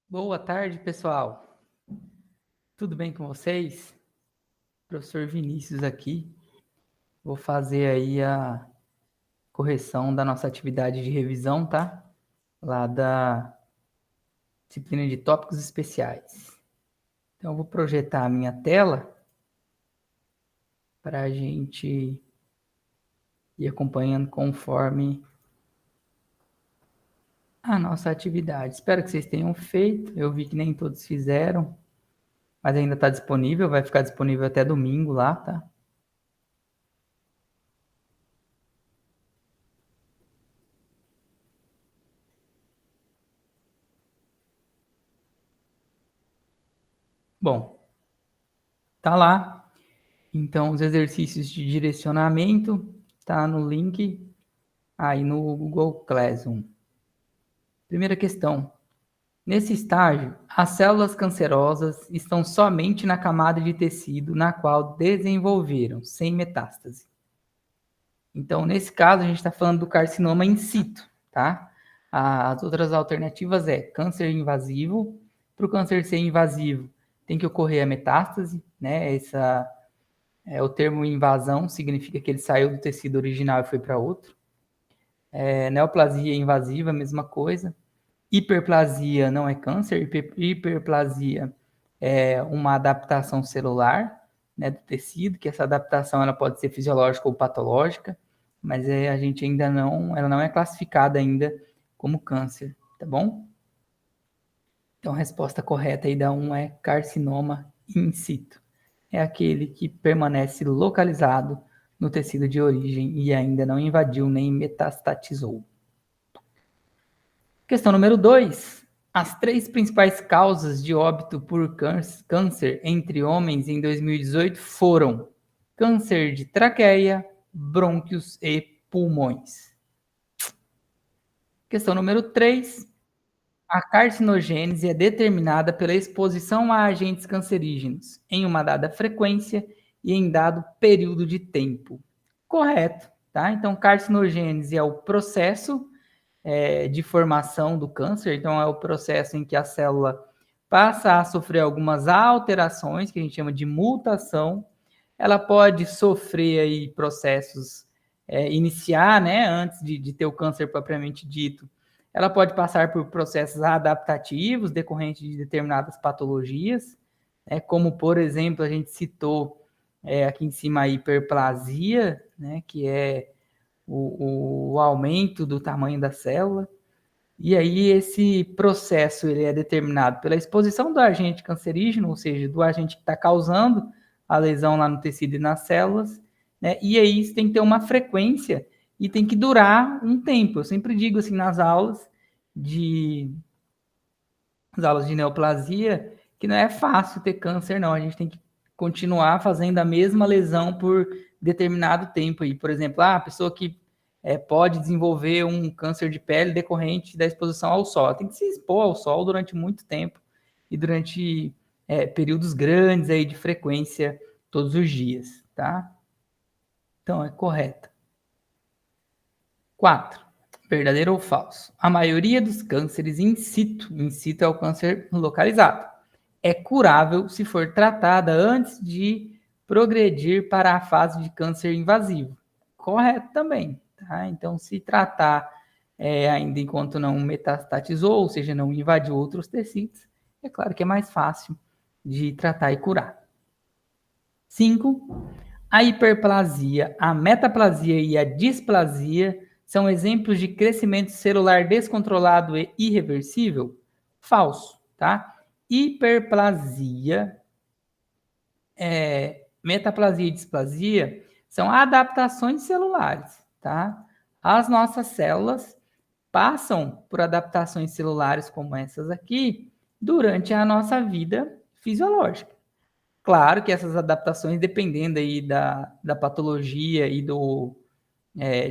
Boa tarde, pessoal. Tudo bem com vocês? Professor Vinícius aqui. Vou fazer aí a correção da nossa atividade de revisão, tá? Lá da disciplina de tópicos especiais. Então, eu vou projetar a minha tela para a gente ir acompanhando conforme a nossa atividade. Espero que vocês tenham feito. Eu vi que nem todos fizeram, mas ainda está disponível. Vai ficar disponível até domingo lá, tá? Bom, tá lá. Então, os exercícios de direcionamento tá no link aí no Google Classroom. Primeira questão. Nesse estágio, as células cancerosas estão somente na camada de tecido na qual desenvolveram, sem metástase. Então, nesse caso, a gente está falando do carcinoma in situ, tá? As outras alternativas é câncer invasivo. Para o câncer ser invasivo, tem que ocorrer a metástase, né? O termo invasão significa que ele saiu do tecido original e foi para outro. Neoplasia invasiva, mesma coisa. Hiperplasia não é câncer, hiperplasia é uma adaptação celular, né, do tecido, que essa adaptação ela pode ser fisiológica ou patológica, mas ela não é classificada ainda como câncer, tá bom? Então a resposta correta aí da 1 é carcinoma in situ. É aquele que permanece localizado no tecido de origem e ainda não invadiu nem metastatizou. Questão número 2. As 3 principais causas de óbito por câncer entre homens em 2018 foram câncer de traqueia, brônquios e pulmões. Questão número 3. A carcinogênese é determinada pela exposição a agentes cancerígenos em uma dada frequência e em dado período de tempo. Correto, tá? Então, carcinogênese é o processo de formação do câncer, então é o processo em que a célula passa a sofrer algumas alterações, que a gente chama de mutação. Ela pode sofrer aí processos, iniciar, né, antes de ter o câncer propriamente dito, ela pode passar por processos adaptativos decorrentes de determinadas patologias, como, por exemplo, a gente citou aqui em cima a hiperplasia, né, que é o aumento do tamanho da célula. E aí esse processo ele é determinado pela exposição do agente cancerígeno, ou seja, do agente que está causando a lesão lá no tecido e nas células, né? E aí isso tem que ter uma frequência e tem que durar um tempo. Eu sempre digo assim nas aulas de neoplasia que não é fácil ter câncer, não. A gente tem que continuar fazendo a mesma lesão por determinado tempo aí. Por exemplo, a pessoa que pode desenvolver um câncer de pele decorrente da exposição ao sol. Tem que se expor ao sol durante muito tempo e durante períodos grandes aí de frequência todos os dias, tá? Então, é correto. 4. Verdadeiro ou falso? A maioria dos cânceres in situ é o câncer localizado, é curável se for tratada antes de progredir para a fase de câncer invasivo. Correto também, tá? Então, se tratar ainda enquanto não metastatizou, ou seja, não invadiu outros tecidos, é claro que é mais fácil de tratar e curar. 5. A hiperplasia, a metaplasia e a displasia são exemplos de crescimento celular descontrolado e irreversível? Falso, tá? Hiperplasia, metaplasia e displasia são adaptações celulares, tá? As nossas células passam por adaptações celulares como essas aqui durante a nossa vida fisiológica. Claro que essas adaptações, dependendo aí da patologia e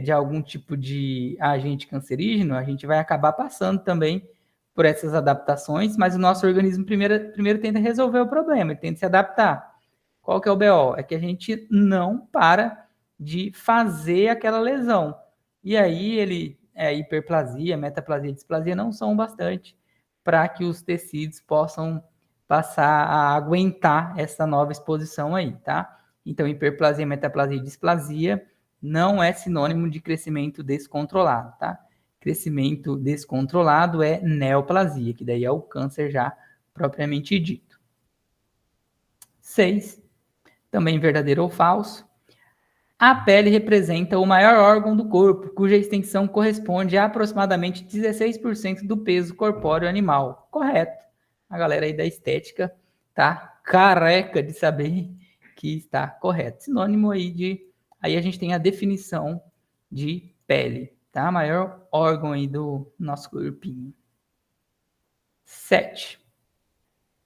de algum tipo de agente cancerígeno, a gente vai acabar passando também por essas adaptações, mas o nosso organismo primeiro tenta resolver o problema, ele tenta se adaptar. Qual que é o BO? É que a gente não para de fazer aquela lesão. E aí hiperplasia, metaplasia e displasia não são bastante para que os tecidos possam passar a aguentar essa nova exposição aí, tá? Então, hiperplasia, metaplasia e displasia não é sinônimo de crescimento descontrolado, tá? Crescimento descontrolado é neoplasia, que daí é o câncer já propriamente dito. 6. Também verdadeiro ou falso. A pele representa o maior órgão do corpo, cuja extensão corresponde a aproximadamente 16% do peso corpóreo animal. Correto. A galera aí da estética tá careca de saber que está correto. Sinônimo aí de... Aí a gente tem a definição de pele, tá? Maior órgão aí do nosso corpinho. 7.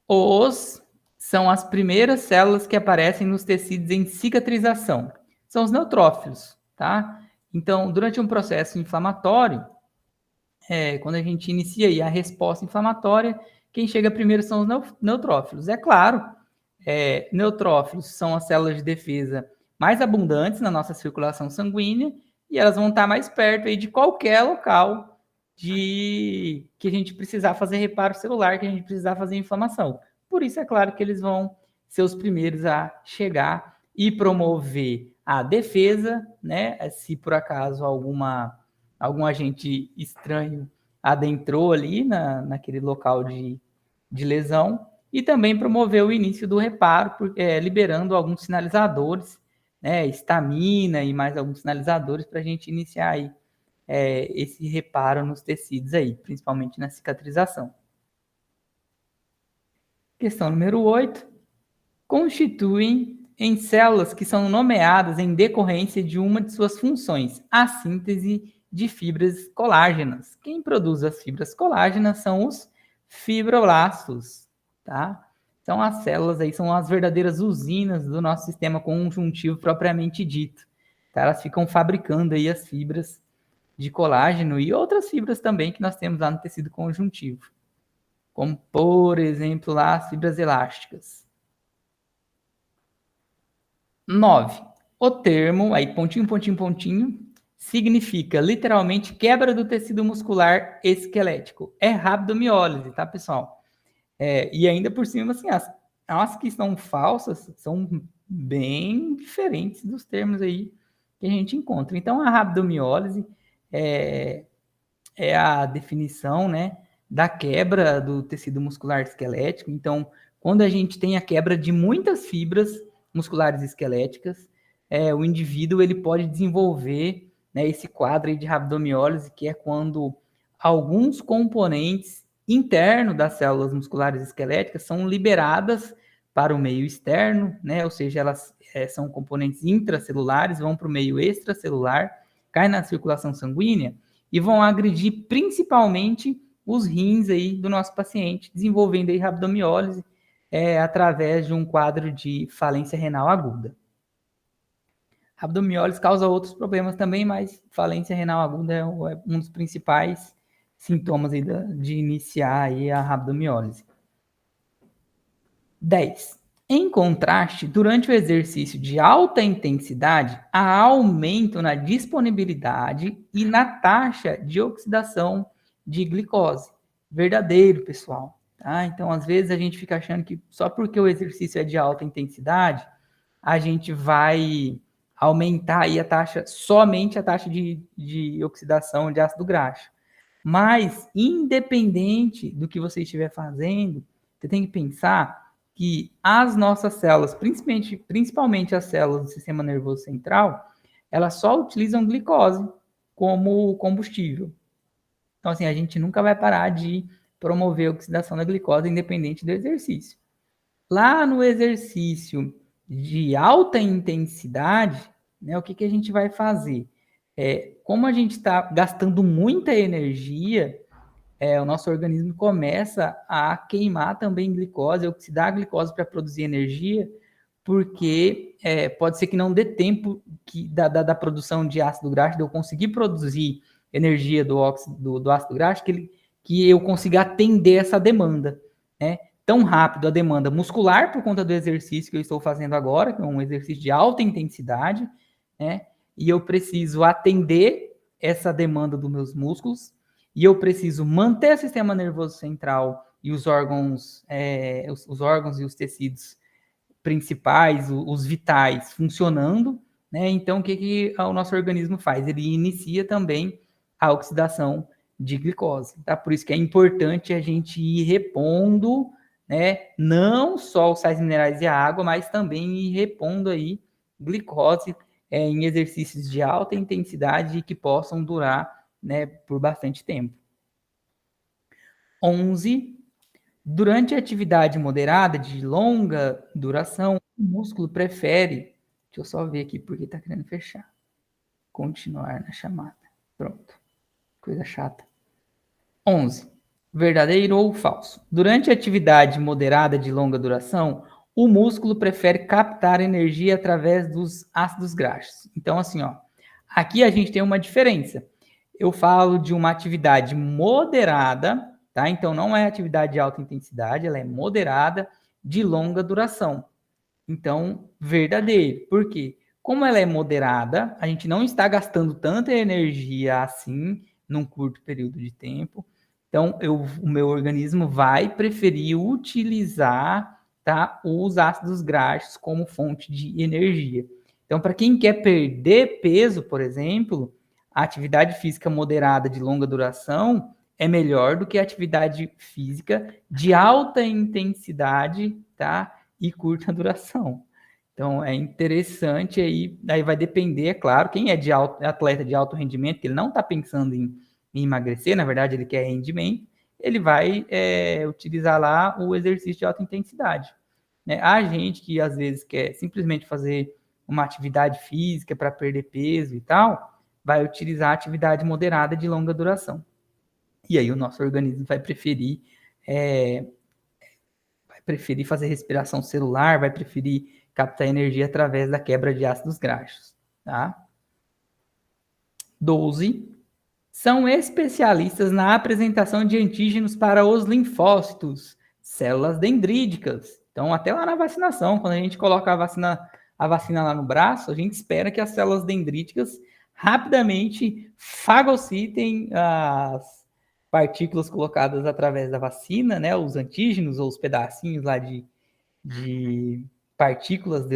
Os são as primeiras células que aparecem nos tecidos em cicatrização. São os neutrófilos, tá? Então, durante um processo inflamatório, quando a gente inicia aí a resposta inflamatória, quem chega primeiro são os neutrófilos. É claro, neutrófilos são as células de defesa mais abundantes na nossa circulação sanguínea e elas vão estar mais perto aí de qualquer local que a gente precisar fazer reparo celular, que a gente precisar fazer inflamação. Por isso, é claro que eles vão ser os primeiros a chegar e promover a defesa, né? Se por acaso algum agente estranho adentrou ali naquele local de lesão, e também promover o início do reparo, liberando alguns sinalizadores, né? Histamina e mais alguns sinalizadores para a gente iniciar aí esse reparo nos tecidos aí, principalmente na cicatrização. Questão número 8. Constituem em células que são nomeadas em decorrência de uma de suas funções, a síntese de fibras colágenas. Quem produz as fibras colágenas são os fibroblastos, tá? Então, as células aí são as verdadeiras usinas do nosso sistema conjuntivo propriamente dito. Tá? Elas ficam fabricando aí as fibras de colágeno e outras fibras também que nós temos lá no tecido conjuntivo, como, por exemplo, lá as fibras elásticas. 9. O termo, aí pontinho, pontinho, pontinho, significa literalmente quebra do tecido muscular esquelético. É rabdomiólise, tá, pessoal? E ainda por cima, assim, as que são falsas são bem diferentes dos termos aí que a gente encontra. Então, a rabdomiólise é a definição, né, da quebra do tecido muscular esquelético. Então, quando a gente tem a quebra de muitas fibras musculares esqueléticas, o indivíduo ele pode desenvolver, né, esse quadro aí de rabdomiólise, que é quando alguns componentes internos das células musculares esqueléticas são liberadas para o meio externo, né, ou seja, elas são componentes intracelulares, vão para o meio extracelular, caem na circulação sanguínea e vão agredir principalmente os rins aí do nosso paciente, desenvolvendo aí rabdomiólise através de um quadro de falência renal aguda. Rabdomiólise causa outros problemas também, mas falência renal aguda é um dos principais sintomas aí de iniciar aí a rabdomiólise. 10. Em contraste, durante o exercício de alta intensidade, há aumento na disponibilidade e na taxa de oxidação de glicose. Verdadeiro, pessoal. Tá? Então, às vezes, a gente fica achando que só porque o exercício é de alta intensidade, a gente vai aumentar aí somente a taxa de oxidação de ácido graxo. Mas, independente do que você estiver fazendo, você tem que pensar que as nossas células, principalmente as células do sistema nervoso central, elas só utilizam glicose como combustível. Então, assim, a gente nunca vai parar de promover a oxidação da glicose independente do exercício. Lá no exercício de alta intensidade, né, o que a gente vai fazer? Como a gente está gastando muita energia, o nosso organismo começa a queimar também glicose, oxidar a glicose para produzir energia, porque pode ser que não dê tempo da produção de ácido graxo, de eu conseguir produzir energia do ácido graxo, que eu consiga atender essa demanda, né? Tão rápido a demanda muscular, por conta do exercício que eu estou fazendo agora, que é um exercício de alta intensidade, né? E eu preciso atender essa demanda dos meus músculos, e eu preciso manter o sistema nervoso central e os órgãos, os órgãos e os tecidos principais, os vitais, funcionando, né? Então, o que o nosso organismo faz? Ele inicia também a oxidação de glicose, tá? Por isso que é importante a gente ir repondo, né? Não só os sais minerais e a água, mas também ir repondo aí glicose em exercícios de alta intensidade e que possam durar, né, por bastante tempo. 11. Durante a atividade moderada de longa duração, o músculo prefere, deixa eu só ver aqui porque está querendo fechar, continuar na chamada. Pronto, coisa chata. 11. Verdadeiro ou falso? Durante a atividade moderada de longa duração, o músculo prefere captar energia através dos ácidos graxos. Então, assim, ó, aqui a gente tem uma diferença. Eu falo de uma atividade moderada, tá? Então, não é atividade de alta intensidade, ela é moderada, de longa duração. Então, verdadeiro. Por quê? Como ela é moderada, a gente não está gastando tanta energia assim num curto período de tempo. Então, o meu organismo vai preferir utilizar, tá, os ácidos graxos como fonte de energia. Então, para quem quer perder peso, por exemplo, a atividade física moderada de longa duração é melhor do que a atividade física de alta intensidade, tá, e curta duração. Então, é interessante aí vai depender, é claro, quem é atleta de alto rendimento, que ele não está pensando em emagrecer, na verdade ele quer rendimento, ele vai utilizar lá o exercício de alta intensidade. Né? A gente que às vezes quer simplesmente fazer uma atividade física para perder peso e tal, vai utilizar a atividade moderada de longa duração. E aí o nosso organismo vai preferir fazer respiração celular, vai preferir captar energia através da quebra de ácidos graxos. Tá? 12. São especialistas na apresentação de antígenos para os linfócitos, células dendríticas. Então, até lá na vacinação, quando a gente coloca a vacina lá no braço, a gente espera que as células dendríticas rapidamente fagocitem as partículas colocadas através da vacina, né, os antígenos ou os pedacinhos lá de partículas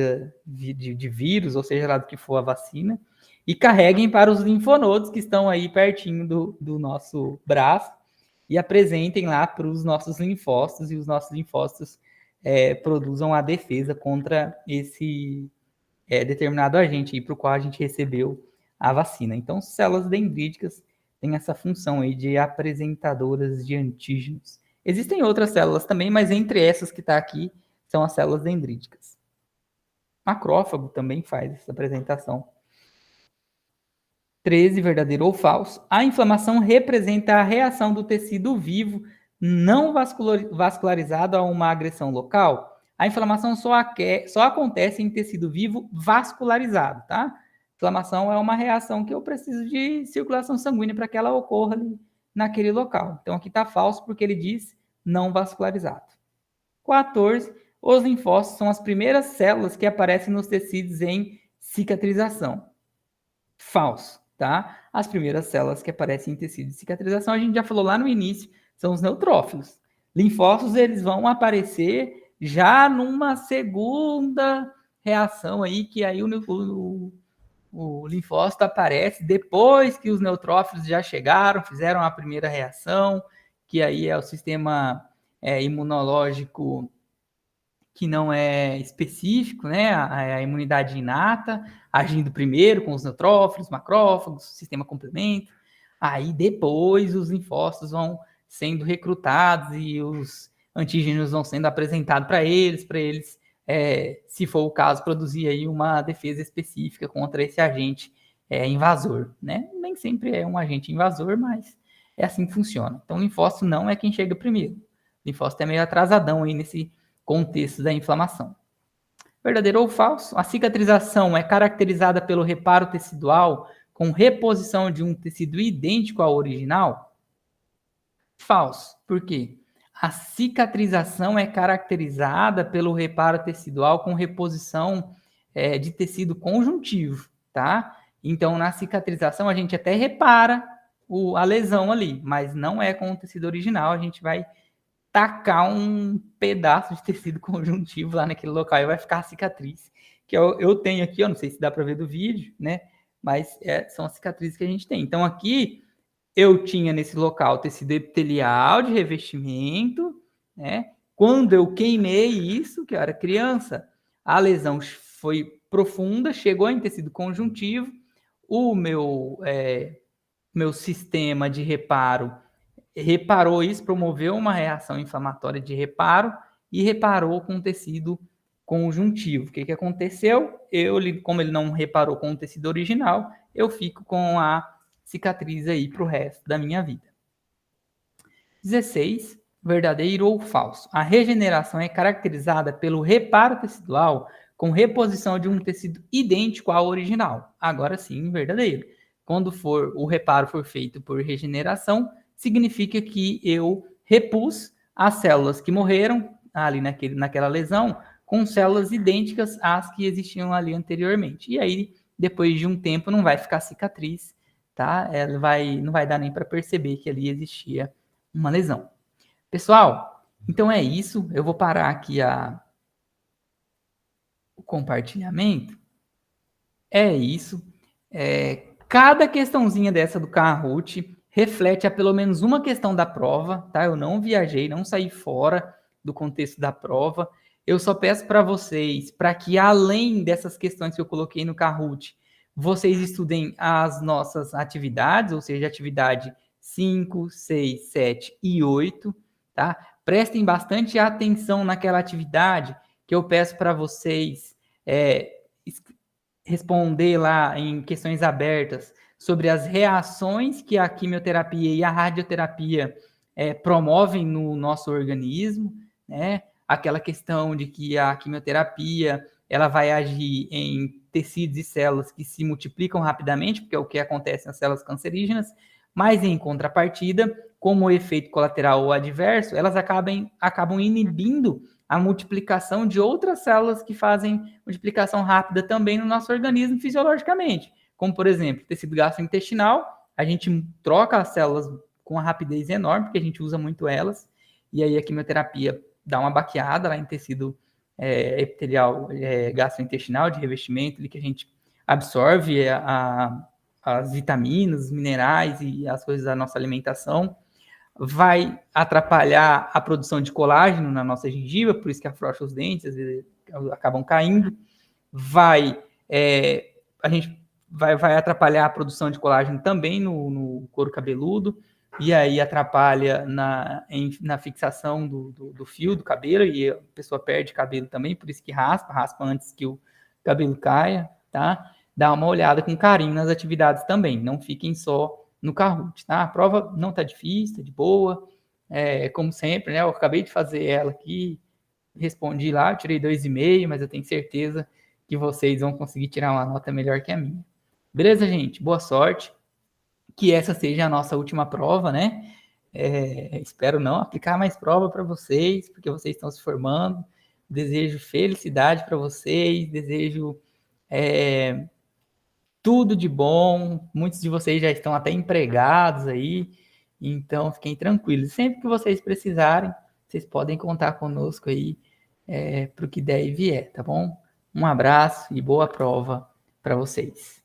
de vírus, ou seja lá do que for a vacina, e carreguem para os linfonodos que estão aí pertinho do nosso braço e apresentem lá para os nossos linfócitos, e os nossos linfócitos produzam a defesa contra esse determinado agente para o qual a gente recebeu a vacina. Então, células dendríticas têm essa função aí de apresentadoras de antígenos. Existem outras células também, mas entre essas que está aqui são as células dendríticas. Macrófago também faz essa apresentação. 13, verdadeiro ou falso. A inflamação representa a reação do tecido vivo não vascularizado a uma agressão local. A inflamação só acontece em tecido vivo vascularizado, tá? Inflamação é uma reação que eu preciso de circulação sanguínea para que ela ocorra ali naquele local. Então aqui está falso porque ele diz não vascularizado. 14. Os linfócitos são as primeiras células que aparecem nos tecidos em cicatrização. Falso, tá? As primeiras células que aparecem em tecido de cicatrização, a gente já falou lá no início, são os neutrófilos. Linfócitos, eles vão aparecer já numa segunda reação aí, que aí o linfócito aparece depois que os neutrófilos já chegaram, fizeram a primeira reação, que aí é o sistema imunológico que não é específico, né? A imunidade inata, agindo primeiro com os neutrófilos, macrófagos, sistema complemento. Aí depois os linfócitos vão sendo recrutados e os antígenos vão sendo apresentados para eles, se for o caso, produzir aí uma defesa específica contra esse agente invasor, né? Nem sempre é um agente invasor, mas é assim que funciona. Então, o linfócito não é quem chega primeiro. O linfócito é meio atrasadão aí nesse contexto da inflamação. Verdadeiro ou falso? A cicatrização é caracterizada pelo reparo tecidual com reposição de um tecido idêntico ao original? Falso. Por quê? A cicatrização é caracterizada pelo reparo tecidual com reposição de tecido conjuntivo, tá? Então, na cicatrização, a gente até repara a lesão ali, mas não é com o tecido original. A gente vai tacar um pedaço de tecido conjuntivo lá naquele local e vai ficar a cicatriz. Que eu tenho aqui, eu não sei se dá para ver do vídeo, né? Mas são as cicatrizes que a gente tem. Então aqui eu tinha nesse local tecido epitelial de revestimento, né? Quando eu queimei isso, que eu era criança, a lesão foi profunda, chegou em tecido conjuntivo, o meu sistema de reparo reparou isso, promoveu uma reação inflamatória de reparo e reparou com o tecido conjuntivo. O que aconteceu? Como ele não reparou com o tecido original, eu fico com a cicatriz aí para o resto da minha vida. 16. Verdadeiro ou falso? A regeneração é caracterizada pelo reparo tecidual com reposição de um tecido idêntico ao original. Agora sim, verdadeiro. Quando o reparo for feito por regeneração, significa que eu repus as células que morreram ali naquela lesão com células idênticas às que existiam ali anteriormente. E aí, depois de um tempo, não vai ficar cicatriz, tá? Não vai dar nem para perceber que ali existia uma lesão. Pessoal, então é isso. Eu vou parar aqui o compartilhamento. É isso. Cada questãozinha dessa do Kahoot reflete a pelo menos uma questão da prova, tá? Eu não viajei, não saí fora do contexto da prova. Eu só peço para vocês, para que além dessas questões que eu coloquei no Kahoot, vocês estudem as nossas atividades, ou seja, atividade 5, 6, 7 e 8, tá? Prestem bastante atenção naquela atividade que eu peço para vocês responder lá em questões abertas sobre as reações que a quimioterapia e a radioterapia promovem no nosso organismo, né? Aquela questão de que a quimioterapia ela vai agir em tecidos e células que se multiplicam rapidamente, porque é o que acontece nas células cancerígenas, mas em contrapartida, como efeito colateral ou adverso, elas acabam inibindo a multiplicação de outras células que fazem multiplicação rápida também no nosso organismo fisiologicamente, como por exemplo, tecido gastrointestinal, a gente troca as células com uma rapidez enorme, porque a gente usa muito elas, e aí a quimioterapia dá uma baqueada lá em tecido epitelial gastrointestinal de revestimento, que a gente absorve as vitaminas, os minerais e as coisas da nossa alimentação, vai atrapalhar a produção de colágeno na nossa gengiva, por isso que afrouxa os dentes, às vezes acabam caindo, a gente vai atrapalhar a produção de colágeno também no couro cabeludo, e aí atrapalha na fixação do fio do cabelo, e a pessoa perde cabelo também, por isso que raspa antes que o cabelo caia, tá? Dá uma olhada com carinho nas atividades também, não fiquem só no Kahoot, tá? A prova não tá difícil, tá de boa, como sempre, né? Eu acabei de fazer ela aqui, respondi lá, tirei 2,5, mas eu tenho certeza que vocês vão conseguir tirar uma nota melhor que a minha. Beleza, gente? Boa sorte. Que essa seja a nossa última prova, né? Espero não aplicar mais prova para vocês, porque vocês estão se formando. Desejo felicidade para vocês, desejo tudo de bom. Muitos de vocês já estão até empregados aí, então fiquem tranquilos. Sempre que vocês precisarem, vocês podem contar conosco aí para o que der e vier, tá bom? Um abraço e boa prova para vocês.